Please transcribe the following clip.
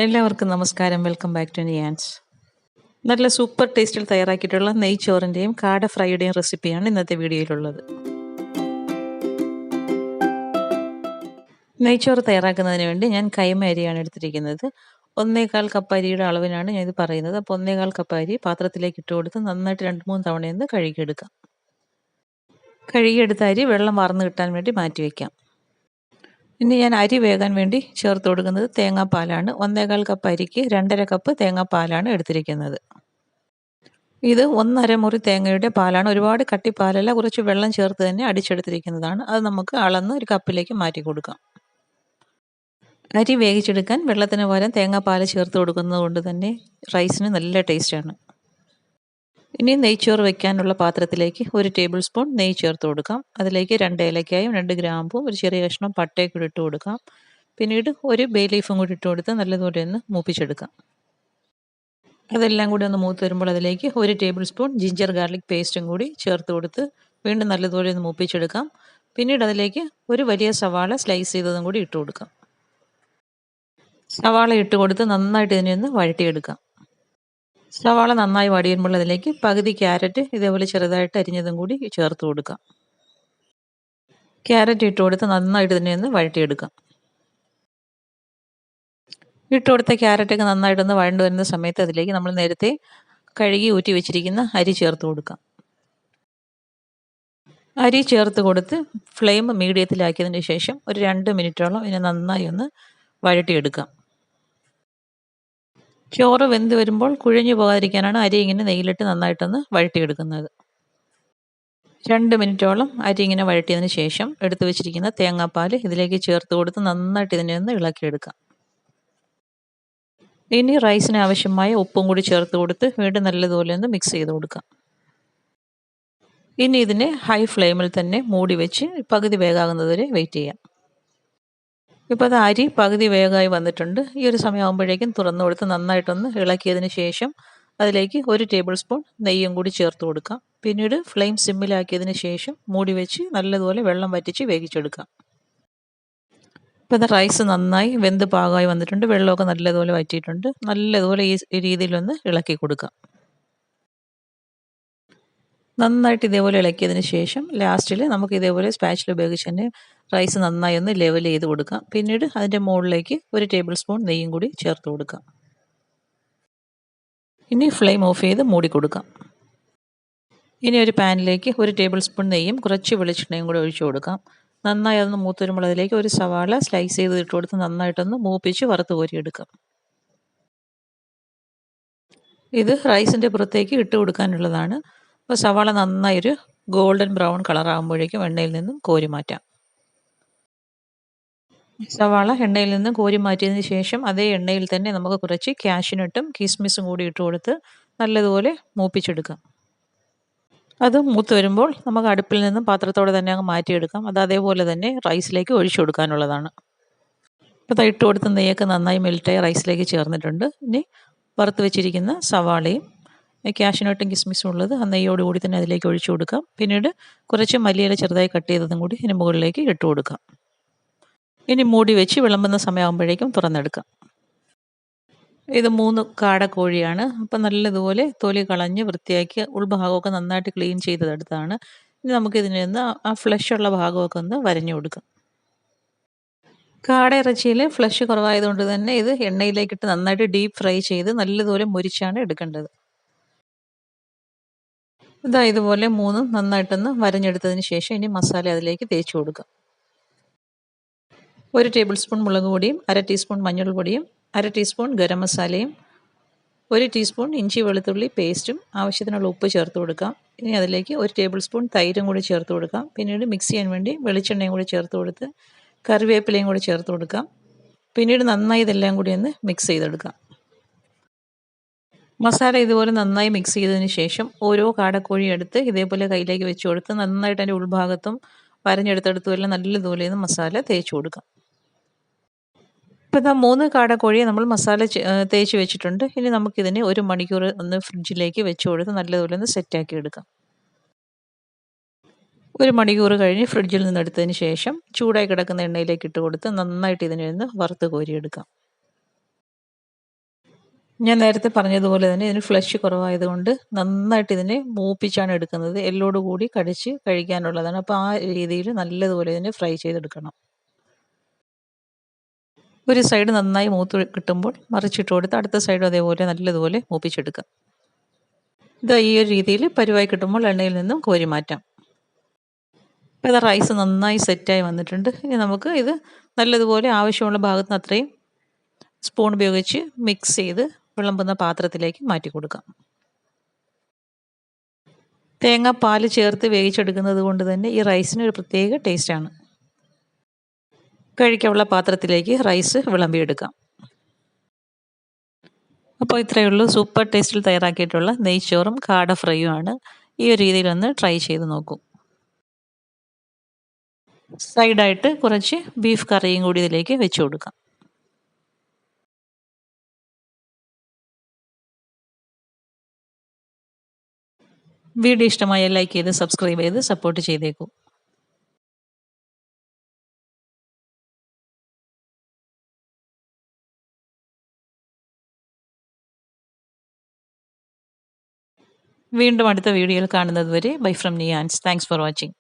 എല്ലാവർക്കും നമസ്കാരം. Welcome back to നിയാൻസ്. നല്ല സൂപ്പർ ടേസ്റ്റിൽ തയ്യാറാക്കിയിട്ടുള്ള നെയ്ച്ചോറിൻ്റെയും കാട ഫ്രൈയുടെയും റെസിപ്പിയാണ് ഇന്നത്തെ വീഡിയോയിലുള്ളത്. നെയ്ച്ചോറ് തയ്യാറാക്കുന്നതിന് വേണ്ടി ഞാൻ കൈമ അരിയാണ് എടുത്തിരിക്കുന്നത്. 1/4 കപ്പ് അരിയുടെ അളവിനാണ് ഞാനിത് പറയുന്നത്. അപ്പോൾ 1/4 കപ്പ് അരി പാത്രത്തിലേക്ക് ഇട്ട് കൊടുത്ത് നന്നായിട്ട് 2-3 തവണയൊന്ന് കഴുകിയെടുക്കാം. കഴുകിയെടുത്ത അരി വെള്ളം വാർന്ന് കിട്ടാൻ വേണ്ടി മാറ്റി വയ്ക്കാം. ഇനി ഞാൻ അരി വേകാൻ വേണ്ടി ചേർത്ത് കൊടുക്കുന്നത് തേങ്ങാപ്പാലാണ്. 1/4 കപ്പ് അരിക്ക് 2.5 കപ്പ് തേങ്ങാപ്പാലാണ് എടുത്തിരിക്കുന്നത്. ഇത് 1/2 മുറി തേങ്ങയുടെ പാലാണ്. ഒരുപാട് കട്ടിപ്പാലല്ല, കുറച്ച് വെള്ളം ചേർത്ത് തന്നെ അടിച്ചെടുത്തിരിക്കുന്നതാണ്. അത് നമുക്ക് അളന്ന് ഒരു കപ്പിലേക്ക് മാറ്റി കൊടുക്കാം. അരി വേവിച്ചെടുക്കാൻ വെള്ളത്തിന് പകരം തേങ്ങാപ്പാൽ ചേർത്ത് കൊടുക്കുന്നത് കൊണ്ട് തന്നെ റൈസിന് നല്ല ടേസ്റ്റാണ്. ഇനി നെയ്ച്ചോറ് വയ്ക്കാനുള്ള പാത്രത്തിലേക്ക് 1 ടേബിൾ സ്പൂൺ നെയ്യ് ചേർത്ത് കൊടുക്കാം. അതിലേക്ക് 2 ഏലക്കായും 2 ഗ്രാമ്പും ഒരു ചെറിയ കഷ്ണം പട്ടയും കൂടി ഇട്ട് കൊടുക്കാം. പിന്നീട് ഒരു ബേ ലീഫും കൂടി ഇട്ട് കൊടുത്ത് നല്ലതുപോലെ ഒന്ന് മൂപ്പിച്ചെടുക്കാം. അതെല്ലാം കൂടി ഒന്ന് മൂത്ത് വരുമ്പോൾ അതിലേക്ക് 1 ടേബിൾ സ്പൂൺ ജിഞ്ചർ ഗാർലിക് പേസ്റ്റും കൂടി ചേർത്ത് കൊടുത്ത് വീണ്ടും നല്ലതുപോലെ ഒന്ന് മൂപ്പിച്ചെടുക്കാം. പിന്നീട് അതിലേക്ക് ഒരു വലിയ സവാള സ്ലൈസ് ചെയ്തതും കൂടി ഇട്ട് കൊടുക്കാം. സവാള ഇട്ട് കൊടുത്ത് നന്നായിട്ട് ഇതിനെ ഒന്ന് വഴറ്റിയെടുക്കാം. സവാള നന്നായി വാടി വരുമ്പോൾ അതിലേക്ക് പകുതി ക്യാരറ്റ് ഇതേപോലെ ചെറുതായിട്ട് അരിഞ്ഞതും കൂടി ചേർത്ത് കൊടുക്കാം. ക്യാരറ്റ് ഇട്ട് കൊടുത്ത് നന്നായിട്ട് ഇതിനെ ഒന്ന് വഴറ്റിയെടുക്കാം. ഇട്ട് കൊടുത്ത ക്യാരറ്റൊക്കെ നന്നായിട്ടൊന്ന് വഴണ്ട് വരുന്ന സമയത്ത് അതിലേക്ക് നമ്മൾ നേരത്തെ കഴുകി ഊറ്റി വെച്ചിരിക്കുന്ന അരി ചേർത്ത് കൊടുക്കാം. അരി ചേർത്ത് കൊടുത്ത് ഫ്ലെയിം മീഡിയത്തിലാക്കിയതിന് ശേഷം ഒരു 2 മിനിറ്റോളം ഇതിനെ നന്നായി ഒന്ന് വഴറ്റിയെടുക്കാം. ചോറ് വെന്ത് വരുമ്പോൾ കുഴഞ്ഞു പോകാതിരിക്കാനാണ് അരി ഇങ്ങനെ നെയ്യിലിട്ട് നന്നായിട്ടൊന്ന് വഴറ്റിയെടുക്കുന്നത്. 2 മിനിറ്റോളം അരി ഇങ്ങനെ വഴറ്റിയതിന് ശേഷം എടുത്തു വെച്ചിരിക്കുന്ന തേങ്ങാപ്പാൽ ഇതിലേക്ക് ചേർത്ത് കൊടുത്ത് നന്നായിട്ട് ഇതിനെ ഒന്ന് ഇളക്കിയെടുക്കാം. ഇനി റൈസിന് ആവശ്യമായ ഉപ്പും കൂടി ചേർത്ത് കൊടുത്ത് വീണ്ടും നല്ലതുപോലെ ഒന്ന് മിക്സ് ചെയ്ത് കൊടുക്കാം. ഇനി ഇതിനെ ഹൈ ഫ്ലെയിമിൽ തന്നെ മൂടി വെച്ച് പകുതി വേകാകുന്നത് വരെ വെയിറ്റ് ചെയ്യാം. ഇപ്പോൾ അത് അരി പകുതി വേഗമായി വന്നിട്ടുണ്ട്. ഈ ഒരു സമയമാകുമ്പോഴേക്കും തുറന്നു കൊടുത്ത് നന്നായിട്ടൊന്ന് ഇളക്കിയതിന് ശേഷം അതിലേക്ക് 1 ടേബിൾ സ്പൂൺ നെയ്യും കൂടി ചേർത്ത് കൊടുക്കാം. പിന്നീട് ഫ്ലെയിം സിമ്മിലാക്കിയതിന് ശേഷം മൂടി വെച്ച് നല്ലതുപോലെ വെള്ളം വറ്റിച്ച് വേവിച്ചെടുക്കാം. ഇപ്പോൾ ഇത് റൈസ് നന്നായി വെന്ത് പാകമായി വന്നിട്ടുണ്ട്. വെള്ളമൊക്കെ നല്ലതുപോലെ വറ്റിയിട്ടുണ്ട്. നല്ലതുപോലെ ഈ രീതിയിലൊന്ന് ഇളക്കി കൊടുക്കാം. നന്നായിട്ട് ഇതേപോലെ ഇളക്കിയതിന് ശേഷം ലാസ്റ്റിൽ നമുക്ക് ഇതേപോലെ സ്പാച്ചില ഉപയോഗിച്ച് തന്നെ റൈസ് നന്നായി ഒന്ന് ലെവൽ ചെയ്ത് കൊടുക്കാം. പിന്നീട് അതിൻ്റെ മുകളിലേക്ക് 1 ടേബിൾ സ്പൂൺ നെയ്യും കൂടി ചേർത്ത് കൊടുക്കാം. ഇനി ഫ്ലെയിം ഓഫ് ചെയ്ത് മൂടി കൊടുക്കാം. ഇനി ഒരു പാനിലേക്ക് 1 ടേബിൾ സ്പൂൺ നെയ്യും കുറച്ച് വെളിച്ചെണ്ണയും കൂടി ഒഴിച്ചു കൊടുക്കാം. നന്നായി അതൊന്ന് മൂത്ത് വരുമ്പോൾ അതിലേക്ക് ഒരു സവാള സ്ലൈസ് ചെയ്ത് ഇട്ട് കൊടുത്ത് നന്നായിട്ടൊന്ന് മൂപ്പിച്ച് വറുത്ത് കോരിയെടുക്കാം. ഇത് റൈസിൻ്റെ പുറത്തേക്ക് ഇട്ട് കൊടുക്കാനുള്ളതാണ്. അപ്പോൾ സവാള നന്നായൊരു ഗോൾഡൻ ബ്രൗൺ കളറാകുമ്പോഴേക്കും എണ്ണയിൽ നിന്നും കോരി മാറ്റാം. സവാള എണ്ണയിൽ നിന്നും കോരി മാറ്റിയതിന് ശേഷം അതേ എണ്ണയിൽ തന്നെ നമുക്ക് കുറച്ച് കാഷ്യൂനട്ടും കിസ്മിസും കൂടി ഇട്ട് കൊടുത്ത് നല്ലതുപോലെ മൂപ്പിച്ചെടുക്കാം. അത് മൂത്ത് വരുമ്പോൾ നമുക്ക് അടുപ്പിൽ നിന്നും പാത്രത്തോടെ തന്നെ അങ്ങ് മാറ്റിയെടുക്കാം. അത് അതേപോലെ തന്നെ റൈസിലേക്ക് ഒഴിച്ചു കൊടുക്കാനുള്ളതാണ്. അപ്പോൾ ഇട്ട് കൊടുത്ത നെയ്യൊക്കെ നന്നായി മെൽറ്റായി റൈസിലേക്ക് ചേർന്നിട്ടുണ്ട്. ഇനി വറുത്ത് വെച്ചിരിക്കുന്ന സവാളയും കാഷ്യൂനട്ടും കിസ്മിസും ഉള്ളത് ആ നെയ്യോടുകൂടി തന്നെ അതിലേക്ക് ഒഴിച്ചു കൊടുക്കാം. പിന്നീട് കുറച്ച് മല്ലിയില ചെറുതായി കട്ട് ചെയ്തതും കൂടി ഇതിന് മുകളിലേക്ക് ഇട്ട് കൊടുക്കാം. ഇനി മൂടി വെച്ച് വിളമ്പുന്ന സമയമാകുമ്പോഴേക്കും തുറന്നെടുക്കാം. ഇത് 3 കാടക്കോഴിയാണ്. അപ്പം നല്ലതുപോലെ തൊലി കളഞ്ഞ് വൃത്തിയാക്കി ഉൾഭാഗമൊക്കെ നന്നായിട്ട് ക്ലീൻ ചെയ്തെടുത്താണ്. ഇനി നമുക്കിതിനെ ഒന്ന് ആ ഫ്ലഷുള്ള ഭാഗമൊക്കെ ഒന്ന് വരഞ്ഞു കൊടുക്കാം. കാട ഇറച്ചിയിൽ ഫ്ലഷ് കുറവായതുകൊണ്ട് തന്നെ ഇത് എണ്ണയിലേക്കിട്ട് നന്നായിട്ട് ഡീപ്പ് ഫ്രൈ ചെയ്ത് നല്ലതുപോലെ മുരിച്ചാണ് എടുക്കേണ്ടത്. ഇതാ ഇതുപോലെ 3 നന്നായിട്ടൊന്ന് വരഞ്ഞെടുത്തതിന് ശേഷം ഇനി മസാല അതിലേക്ക് തേച്ച് കൊടുക്കാം. 1 ടേബിൾ സ്പൂൺ മുളക് പൊടിയും 1/2 ടീസ്പൂൺ മഞ്ഞൾപ്പൊടിയും 1/2 ടീസ്പൂൺ ഗരം മസാലയും 1 ടീസ്പൂൺ ഇഞ്ചി വെളുത്തുള്ളി പേസ്റ്റും ആവശ്യത്തിനുള്ള ഉപ്പ് ചേർത്ത് കൊടുക്കാം. ഇനി അതിലേക്ക് 1 ടേബിൾ സ്പൂൺ തൈരും കൂടി ചേർത്ത് കൊടുക്കാം. പിന്നീട് മിക്സ് ചെയ്യാൻ വേണ്ടി വെളിച്ചെണ്ണയും കൂടി ചേർത്ത് കൊടുത്ത് കറിവേപ്പിലയും കൂടി ചേർത്ത് കൊടുക്കാം. പിന്നീട് നന്നായി ഇതെല്ലാം കൂടി ഒന്ന് മിക്സ് ചെയ്തെടുക്കാം. മസാല ഇതുപോലെ നന്നായി മിക്സ് ചെയ്തതിന് ശേഷം ഓരോ കാടക്കോഴി എടുത്ത് ഇതേപോലെ കയ്യിലേക്ക് വെച്ച് കൊടുത്ത് നന്നായിട്ട് അതിൻ്റെ ഉൾഭാഗത്തും വരഞ്ഞെടുത്തെടുത്തും എല്ലാം നല്ലതുപോലെ ഒന്ന് മസാല തേച്ച് കൊടുക്കാം. ഇപ്പോൾ ഇതാ 3 കാടക്കോഴിയെ നമ്മൾ മസാല തേച്ച് വെച്ചിട്ടുണ്ട്. ഇനി നമുക്കിതിനെ 1 മണിക്കൂർ ഒന്ന് ഫ്രിഡ്ജിലേക്ക് വെച്ച് കൊടുത്ത് നല്ലതുപോലെ ഒന്ന് സെറ്റാക്കി എടുക്കാം. 1 മണിക്കൂർ കഴിഞ്ഞ് ഫ്രിഡ്ജിൽ നിന്ന് എടുത്തതിന് ശേഷം ചൂടായി കിടക്കുന്ന എണ്ണയിലേക്ക് ഇട്ട് കൊടുത്ത് നന്നായിട്ട് ഇതിനെ ഒന്ന് വറുത്ത് കോരിയെടുക്കാം. ഞാൻ നേരത്തെ പറഞ്ഞതുപോലെ തന്നെ ഇതിന് ഫ്ലഷ് കുറവായതുകൊണ്ട് നന്നായിട്ട് ഇതിനെ മൂപ്പിച്ചാണ് എടുക്കുന്നത്. എല്ലോട് കൂടി കടിച്ച് കഴിക്കാനുള്ളതാണ്. അപ്പോൾ ആ രീതിയിൽ നല്ലതുപോലെ ഇതിനെ ഫ്രൈ ചെയ്തെടുക്കണം. ഒരു സൈഡ് നന്നായി മൂത്ത് കിട്ടുമ്പോൾ മറിച്ചിട്ട് കൊടുത്ത് അടുത്ത സൈഡും അതേപോലെ നല്ലതുപോലെ മൂപ്പിച്ചെടുക്കാം. ഇത് ഈ ഒരു രീതിയിൽ പരുവായി കിട്ടുമ്പോൾ എണ്ണയിൽ നിന്നും കോരി മാറ്റാം. ഇപ്പോൾ ഇത് റൈസ് നന്നായി സെറ്റായി വന്നിട്ടുണ്ട്. ഇനി നമുക്ക് ഇത് നല്ലതുപോലെ ആവശ്യമുള്ള ഭാഗത്തിന് അത്രയും സ്പൂൺ ഉപയോഗിച്ച് മിക്സ് ചെയ്ത് വിളമ്പുന്ന പാത്രത്തിലേക്ക് മാറ്റി കൊടുക്കാം. തേങ്ങാപ്പാൽ ചേർത്ത് വേവിച്ചെടുക്കുന്നത് കൊണ്ട് തന്നെ ഈ റൈസിന് ഒരു പ്രത്യേക ടേസ്റ്റാണ്. കഴിക്കാനുള്ള പാത്രത്തിലേക്ക് റൈസ് വിളമ്പിയെടുക്കാം. അപ്പോൾ ഇത്രയേ ഉള്ളൂ. സൂപ്പർ ടേസ്റ്റിൽ തയ്യാറാക്കിയിട്ടുള്ള നെയ്ച്ചോറും കാട ഫ്രൈയും ആണ്. ഈ ഒരു രീതിയിലൊന്ന് ട്രൈ ചെയ്ത് നോക്കൂ. സൈഡായിട്ട് കുറച്ച് ബീഫ് കറിയും കൂടി ഇതിലേക്ക് വെച്ച് കൊടുക്കാം. വീഡിയോ ഇഷ്ടമായാൽ ലൈക്ക് ചെയ്ത് സബ്സ്ക്രൈബ് ചെയ്ത് സപ്പോർട്ട് ചെയ്തേക്കൂ. വീണ്ടും അടുത്ത വീഡിയോയിൽ കാണുന്നത് വരെ ബൈ ഫ്രം നിയാൻസ്. Thanks for watching.